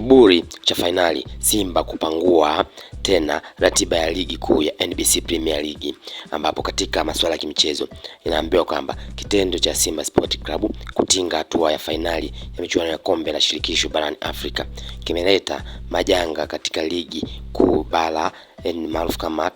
Kiburi cha fainali, Simba kupangua tena ratiba ya ligi kuu ya NBC Premier League, ambapo katika masuala ya kimichezo inaambiwa kwamba kitendo cha Simba Sport Club kutinga hatua ya fainali ya michuano ya kombe la shirikisho barani Afrika kimeleta majanga katika ligi kuu bara maarufu kama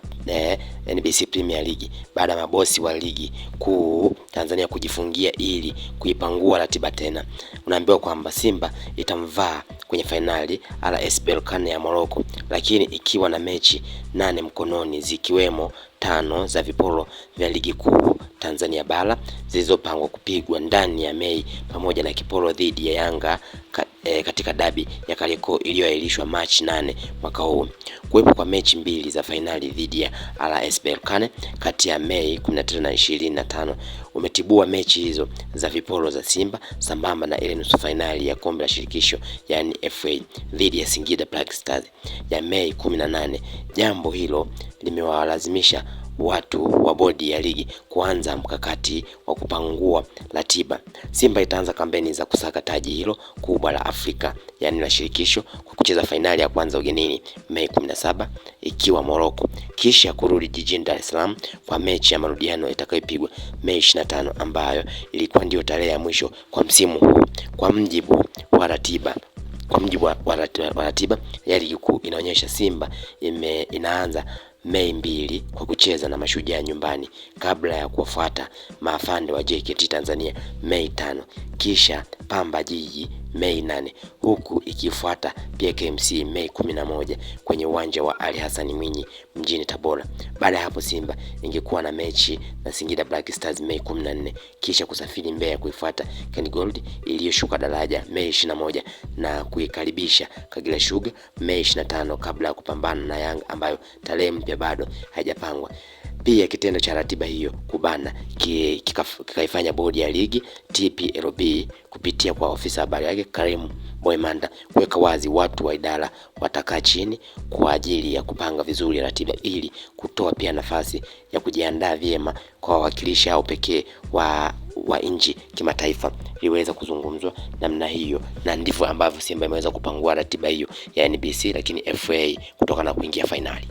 NBC Premier League, baada ya mabosi wa ligi kuu Tanzania kujifungia ili kuipangua ratiba tena. Unaambiwa kwamba Simba itamvaa kwenye fainali RS Berkane ya Morocco, lakini ikiwa na mechi 8 mkononi, zikiwemo 5 za viporo vya ligi kuu Tanzania bara zilizopangwa kupigwa ndani ya Mei, pamoja na kiporo dhidi ya Yanga katika dabi ya Kariakoo iliyoahirishwa Machi 8 mwaka huu. Kuwepo kwa mechi 2 za fainali dhidi ya RS Berkane kati ya Mei 13 na 25 umetibua mechi hizo za viporo za Simba, sambamba na ile nusu fainali ya kombe la shirikisho yani FA dhidi ya Singida Black Stars ya Mei 18. Jambo hilo limewalazimisha watu wa bodi ya ligi kuanza mkakati wa kupangua ratiba. Simba itaanza kampeni za kusaka taji hilo kubwa la Afrika yani la shirikisho kwa kucheza fainali ya kwanza ugenini Mei 17 ikiwa Morocco, kisha kurudi jijini Dar es Salaam kwa mechi ya marudiano itakayopigwa Mei 25, ambayo ilikuwa ndio tarehe ya mwisho kwa msimu huu. Kwa mjibu wa ratiba ya ligi kuu inaonyesha Simba inaanza Mei 2 kwa kucheza na Mashujaa nyumbani, kabla ya kuwafuata maafande wa JKT Tanzania Mei 5, kisha Pamba Jiji Mei 8, huku ikifuata pia KMC Mei 11 kwenye uwanja wa Ali Hassan Mwinyi mjini Tabora. Baada ya hapo Simba ingekuwa na mechi na Singida Black Stars Mei 14, kisha kusafiri Mbeya kuifuata Ken Gold iliyoshuka daraja Mei 21 na kuikaribisha Kagera Sugar Mei 25, kabla ya kupambana na Yanga ambayo tarehe mpya bado haijapangwa. Pia kitendo cha ratiba hiyo kubana kikaifanya bodi ya ligi TPLB kupitia kwa ofisa habari yake Karim Boimanda kuweka wazi watu wa idara watakaa chini kwa ajili ya kupanga vizuri ratiba, ili kutoa pia nafasi ya kujiandaa vyema kwa wawakilishi au pekee wa nchi kimataifa iliweza kuzungumzwa namna hiyo, na ndivyo ambavyo Simba imeweza kupangua ratiba hiyo ya NBC lakini FA kutoka na kuingia fainali.